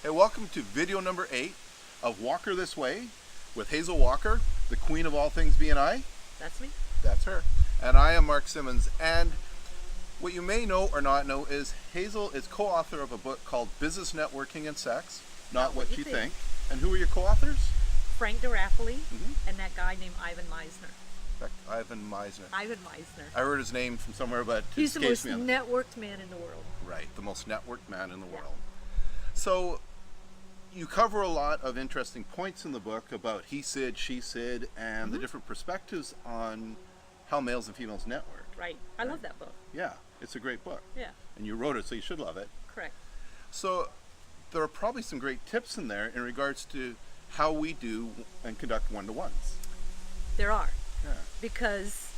Hey, welcome to video number 8 of Walker This Way with Hazel Walker, the queen of all things B&I. That's me. That's her. And I am Mark Simmons. And what you may know or not know is Hazel is co-author of a book called Business Networking and Sex, Not What You Think. And who are your co-authors? Frank DeRaffaele and that guy named Ivan Meisner. Ivan Meisner. Ivan Meisner. I heard his name from somewhere, but he's the most me networked man in the world. Right, the most networked man in the world. So you cover a lot of interesting points in the book about he said, she said, and the different perspectives on how males and females network. Right. I love that book. Yeah, it's a great book. Yeah. And you wrote it, so you should love it. Correct. So there are probably some great tips in there in regards to how we do and conduct one-to-ones. There are. Yeah. Because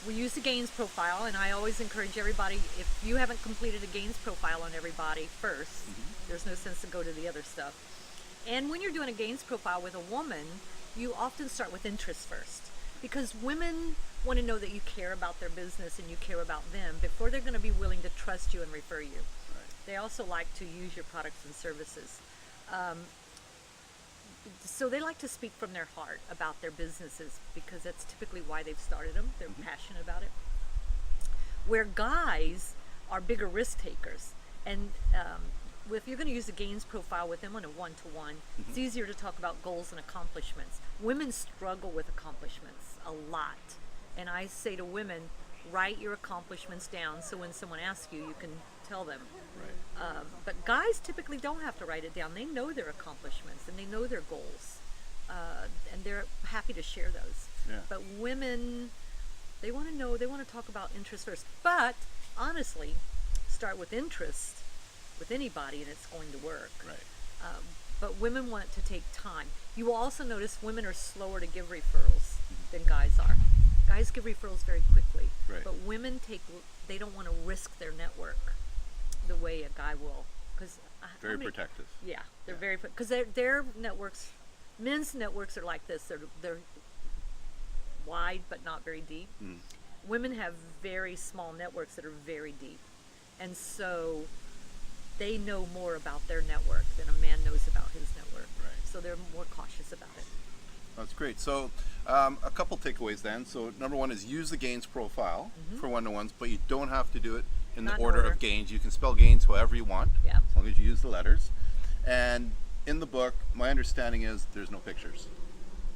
we use the gains profile, and I always encourage everybody, if you haven't completed a gains profile on everybody first, there's no sense to go to the other stuff. And when you're doing a gains profile with a woman, you often start with interest first. Because women want to know that you care about their business and you care about them before they're going to be willing to trust you and refer you. Right. They also like to use your products and services. So they like to speak from their heart about their businesses because that's typically why they've started them. They're passionate about it. Where guys are bigger risk takers. And if you're going to use a gains profile with them on a one-to-one, it's easier to talk about goals and accomplishments. Women struggle with accomplishments a lot. And I say to women, write your accomplishments down so when someone asks you, you can tell them. Right. But guys typically don't have to write it down. They know their accomplishments and they know their goals. And they're happy to share those. Yeah. But women, they want to know, they want to talk about interest first. But honestly, start with interest with anybody and it's going to work. Right. But women want it to take time. You will also notice women are slower to give referrals than guys are. Guys give referrals very quickly. Right. But women they don't want to risk their network the way a guy will. Very protective. Yeah, they're very, because their networks, men's networks are like this. They're wide but not very deep. Women have very small networks that are very deep. And so they know more about their network than a man knows about his network. Right. So they're more cautious about it. That's great. So a couple takeaways then. So number one is use the gains profile for one-to-ones, but you don't have to do it in the Not in order order. of gains. You can spell gains however you want, Yeah. as long as you use the letters. And in the book, my understanding is there's no pictures.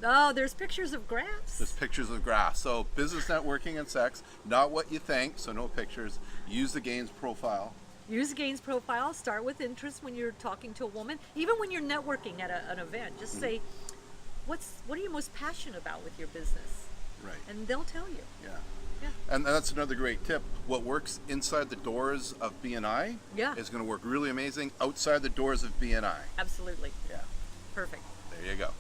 Oh, there's pictures of graphs. There's pictures of graphs. So business networking and sex, not what you think, so no pictures. Use the gains profile. Use the gains profile. Start with interest when you're talking to a woman. Even when you're networking at an event, just say, what are you most passionate about with your business? Right. And they'll tell you. Yeah. Yeah. And that's another great tip. What works inside the doors of B&I Yeah. is going to work really amazing outside the doors of B&I. Absolutely. Yeah. Perfect. There you go.